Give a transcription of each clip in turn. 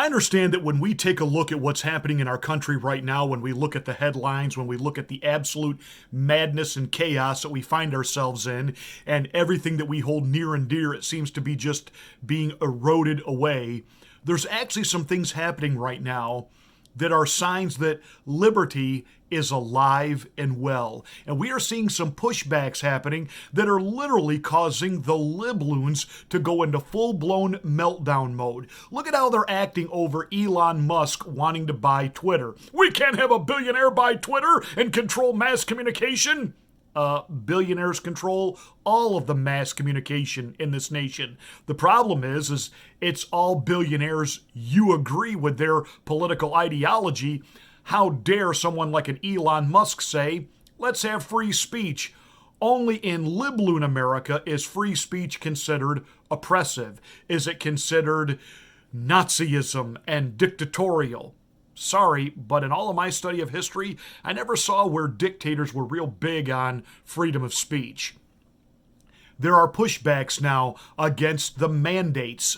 I understand that when we take a look at what's happening in our country right now, when we look at the headlines, when we look at the absolute madness and chaos that we find ourselves in, and everything that we hold near and dear, it seems to be just being eroded away. There's actually some things happening right now that are signs that liberty is alive and well. And we are seeing some pushbacks happening that are literally causing the libloons to go into full-blown meltdown mode. Look at how they're acting over Elon Musk wanting to buy Twitter. We can't have a billionaire buy Twitter and control mass communication. Billionaires control all of the mass communication in this nation. The problem is it's all billionaires. You agree with their political ideology. How dare someone like an Elon Musk say, let's have free speech? Only in libloon America is free speech considered oppressive. Is it considered Nazism and dictatorial? Sorry, but in all of my study of history, I never saw where dictators were real big on freedom of speech. There are pushbacks now against the mandates,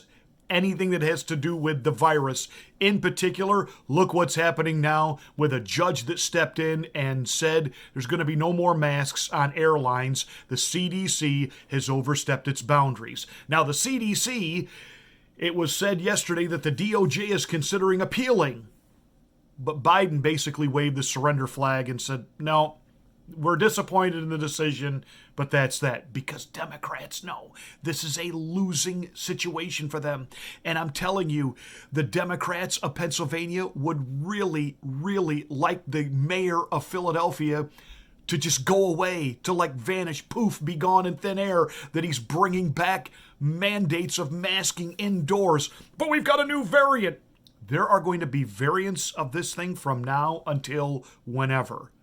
anything that has to do with the virus. In particular, look what's happening now with a judge that stepped in and said there's going to be no more masks on airlines. The CDC has overstepped its boundaries. Now, the CDC, it was said yesterday that the DOJ is considering appealing. But Biden basically waved the surrender flag and said, no, we're disappointed in the decision, but that's that. Because Democrats know this is a losing situation for them. And I'm telling you, the Democrats of Pennsylvania would really, really like the mayor of Philadelphia to just go away, to like vanish, poof, be gone in thin air, that he's bringing back mandates of masking indoors. But we've got a new variant. There are going to be variants of this thing from now until whenever.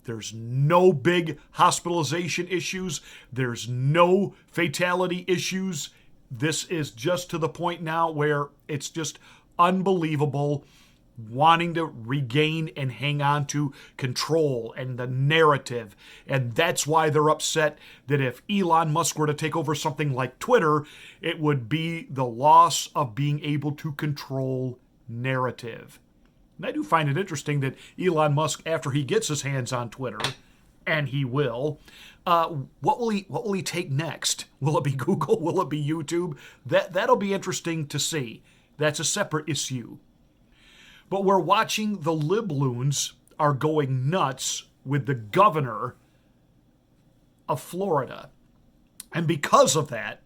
There's no big hospitalization issues. There's no fatality issues. This is just to the point now where it's just unbelievable, wanting to regain and hang on to control and the narrative. And that's why they're upset that if Elon Musk were to take over something like Twitter, it would be the loss of being able to control narrative. And I do find it interesting that Elon Musk, after he gets his hands on Twitter, and he will, what will he take next? Will it be Google? Will it be YouTube? That'll be interesting to see. That's a separate issue. But we're watching the libloons are going nuts with the governor of Florida. And because of that,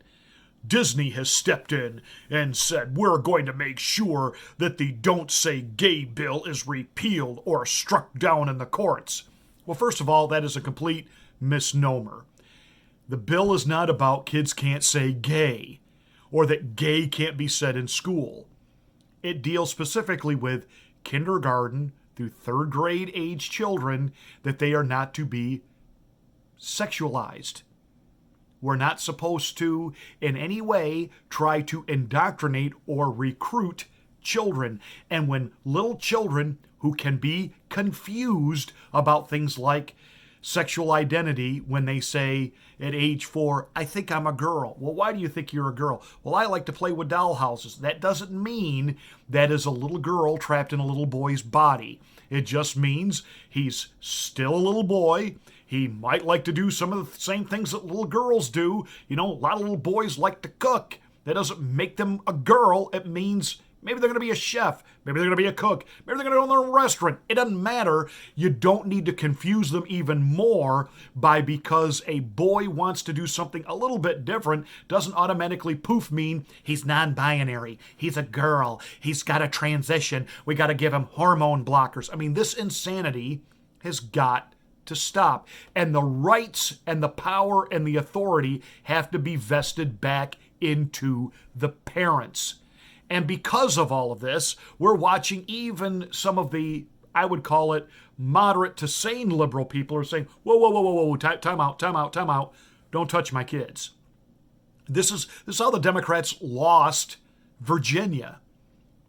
Disney has stepped in and said, we're going to make sure that the Don't Say Gay bill is repealed or struck down in the courts. Well, first of all, that is a complete misnomer. The bill is not about kids can't say gay or that gay can't be said in school. It deals specifically with kindergarten through third grade age children, that they are not to be sexualized. We're not supposed to, in any way, try to indoctrinate or recruit children. And when little children who can be confused about things like sexual identity, when they say at age 4, I think I'm a girl. Well, why do you think you're a girl? Well, I like to play with doll houses. That doesn't mean that is a little girl trapped in a little boy's body. It just means he's still a little boy. He might like to do some of the same things that little girls do. You know, a lot of little boys like to cook. That doesn't make them a girl. It means maybe they're going to be a chef. Maybe they're going to be a cook. Maybe they're going to go in a restaurant. It doesn't matter. You don't need to confuse them even more by because a boy wants to do something a little bit different doesn't automatically poof mean he's non-binary. He's a girl. He's got to transition. We got to give him hormone blockers. I mean, this insanity has got to stop. And the rights and the power and the authority have to be vested back into the parents. And because of all of this, we're watching even some of the, I would call it, moderate to sane liberal people are saying, whoa, time out. Don't touch my kids. This is how the Democrats lost Virginia.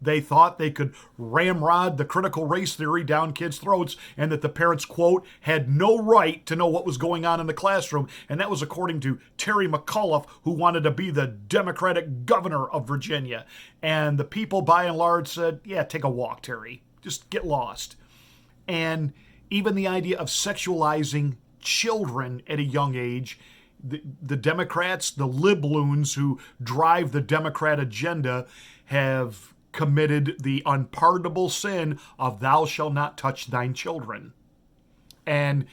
They thought they could ramrod the critical race theory down kids' throats and that the parents, quote, had no right to know what was going on in the classroom. And that was according to Terry McAuliffe, who wanted to be the Democratic governor of Virginia. And the people, by and large, said, yeah, take a walk, Terry. Just get lost. And even the idea of sexualizing children at a young age, the Democrats, the libloons who drive the Democrat agenda, have committed the unpardonable sin of thou shalt not touch thine children. And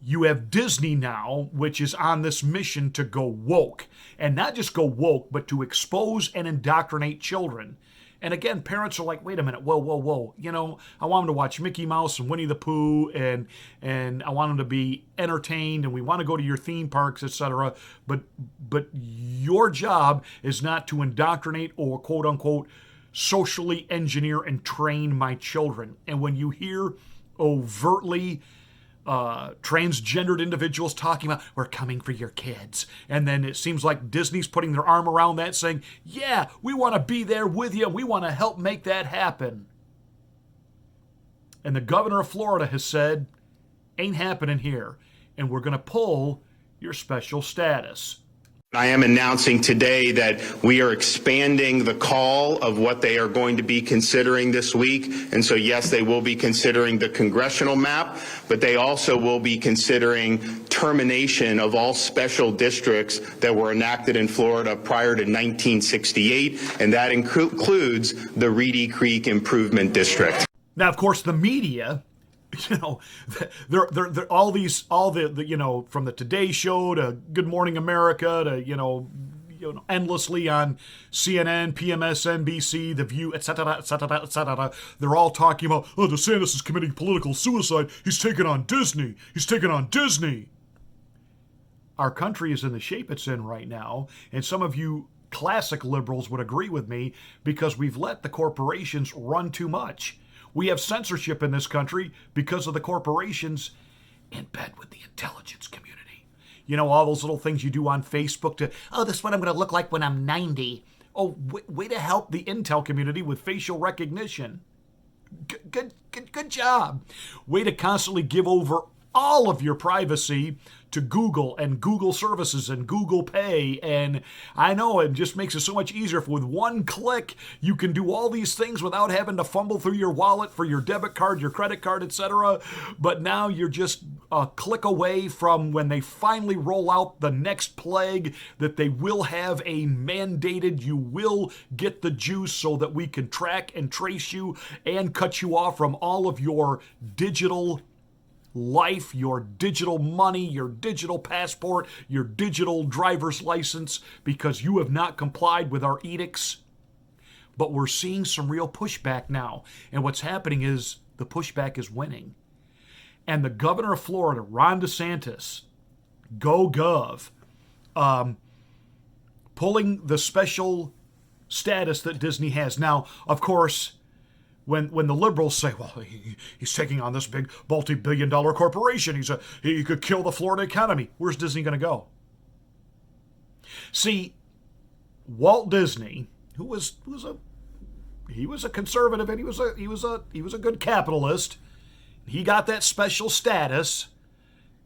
you have Disney now, which is on this mission to go woke. And not just go woke, but to expose and indoctrinate children. And again, parents are like, wait a minute, whoa. You know, I want them to watch Mickey Mouse and Winnie the Pooh, and I want them to be entertained, and we want to go to your theme parks, etc. But your job is not to indoctrinate or quote unquote socially engineer and train my children. And when you hear overtly transgendered individuals talking about, we're coming for your kids, and then it seems like Disney's putting their arm around that saying, yeah, we want to be there with you, we want to help make that happen. And the governor of Florida has said, ain't happening here, and we're going to pull your special status. I am announcing today that we are expanding the call of what they are going to be considering this week. And so, yes, they will be considering the congressional map, but they also will be considering termination of all special districts that were enacted in Florida prior to 1968, and that includes the Reedy Creek Improvement District. Now, of course, the media, you know, they're all the you know, from the Today Show to Good Morning America to you know endlessly on CNN, PMSNBC, The View, etc., etc., etc. They're all talking about, oh, DeSantis is committing political suicide. He's taking on Disney. He's taking on Disney. Our country is in the shape it's in right now, and some of you classic liberals would agree with me because we've let the corporations run too much. We have censorship in this country because of the corporations in bed with the intelligence community. You know, all those little things you do on Facebook to, oh, this is what I'm going to look like when I'm 90. Oh, way to help the intel community with facial recognition. Good job. Way to constantly give over all of your privacy to Google and Google services and Google Pay. And I know it just makes it so much easier if with one click you can do all these things without having to fumble through your wallet for your debit card, your credit card, etc. But now you're just a click away from when they finally roll out the next plague that they will have a mandated, you will get the juice so that we can track and trace you and cut you off from all of your digital life, your digital money, your digital passport, your digital driver's license, because you have not complied with our edicts. But we're seeing some real pushback now. And what's happening is the pushback is winning. And the governor of Florida, Ron DeSantis, go Gov, pulling the special status that Disney has. Now, of course, when the liberals say, well, he's taking on this big multi-billion-dollar corporation, he could kill the Florida economy. Where's Disney going to go? See, Walt Disney, who was a conservative and he was a good capitalist. He got that special status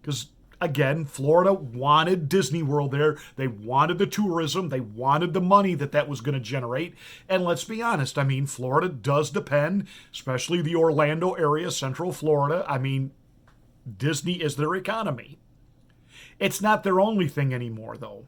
because, again, Florida wanted Disney World there. They wanted the tourism. They wanted the money that was going to generate. And let's be honest, I mean, Florida does depend, especially the Orlando area, Central Florida. I mean, Disney is their economy. It's not their only thing anymore, though.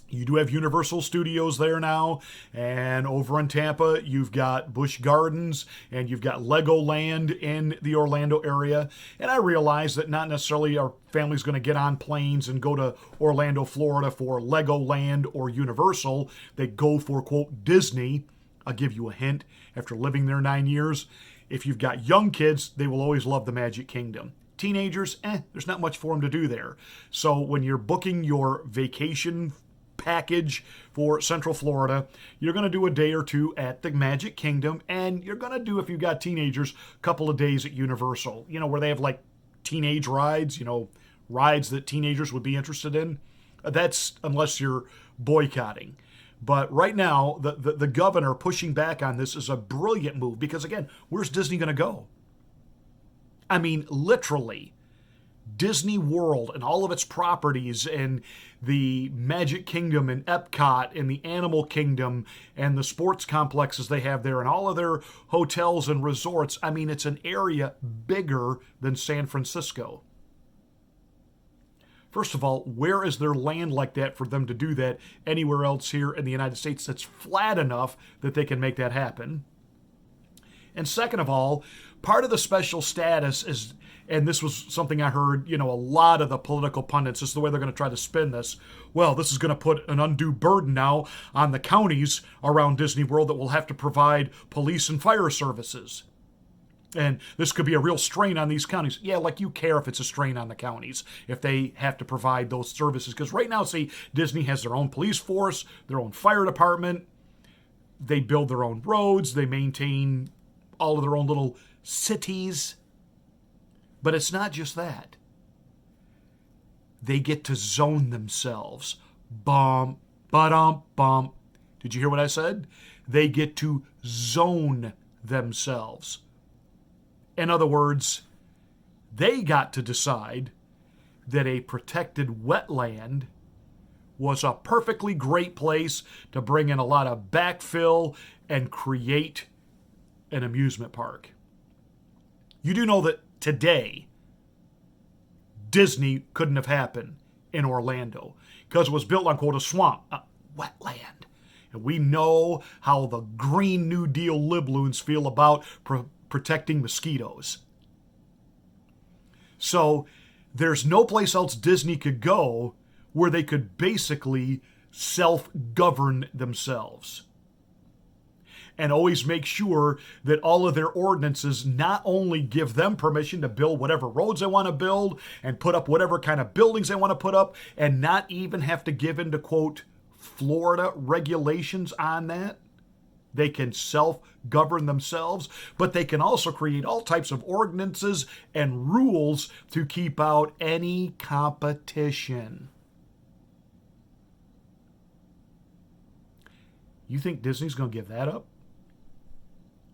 You do have Universal Studios there now, and over in Tampa, you've got Busch Gardens, and you've got Legoland in the Orlando area. And I realize that not necessarily our family's going to get on planes and go to Orlando, Florida for Legoland or Universal. They go for, quote, Disney. I'll give you a hint. After living there 9 years, if you've got young kids, they will always love the Magic Kingdom. Teenagers, there's not much for them to do there. So when you're booking your vacation package for Central Florida, you're going to do a day or two at the Magic Kingdom, and you're going to do, if you've got teenagers, a couple of days at Universal, you know, where they have like teenage rides, you know, rides that teenagers would be interested in. That's unless you're boycotting. But right now, the governor pushing back on this is a brilliant move because, again, where's Disney going to go? I mean, literally, Disney World and all of its properties and the Magic Kingdom and Epcot and the Animal Kingdom and the sports complexes they have there and all of their hotels and resorts. I mean, it's an area bigger than San Francisco. First of all, where is there land like that for them to do that anywhere else here in the United States that's flat enough that they can make that happen? And second of all, part of the special status is, and this was something I heard, a lot of the political pundits, this is the way they're going to try to spin this. Well, this is going to put an undue burden now on the counties around Disney World that will have to provide police and fire services. And this could be a real strain on these counties. Yeah, like you care if it's a strain on the counties, if they have to provide those services. Because right now, see, Disney has their own police force, their own fire department. They build their own roads. They maintain all of their own little cities. But it's not just that. They get to zone themselves. Bum, ba-dum, bum. Did you hear what I said? They get to zone themselves. In other words, they got to decide that a protected wetland was a perfectly great place to bring in a lot of backfill and create an amusement park. You do know that today, Disney couldn't have happened in Orlando because it was built on, quote, a swamp, a wetland. And we know how the Green New Deal libloons feel about protecting mosquitoes. So there's no place else Disney could go where they could basically self-govern themselves. And always make sure that all of their ordinances not only give them permission to build whatever roads they want to build and put up whatever kind of buildings they want to put up and not even have to give in to, quote, Florida regulations on that. They can self-govern themselves, but they can also create all types of ordinances and rules to keep out any competition. You think Disney's going to give that up?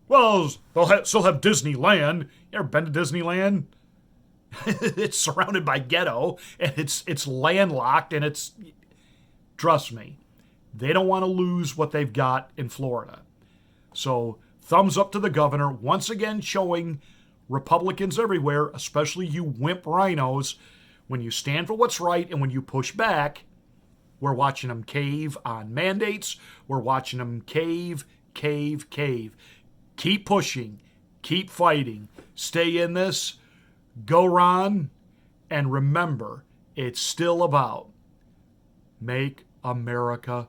Well, they'll still have Disneyland. You ever been to Disneyland? It's surrounded by ghetto, and it's landlocked, and it's... Trust me, they don't want to lose what they've got in Florida. So, thumbs up to the governor, once again showing Republicans everywhere, especially you wimp rhinos, when you stand for what's right and when you push back, we're watching them cave on mandates. We're watching them cave. Keep pushing. Keep fighting. Stay in this. Go, Ron. And remember, it's still about Make America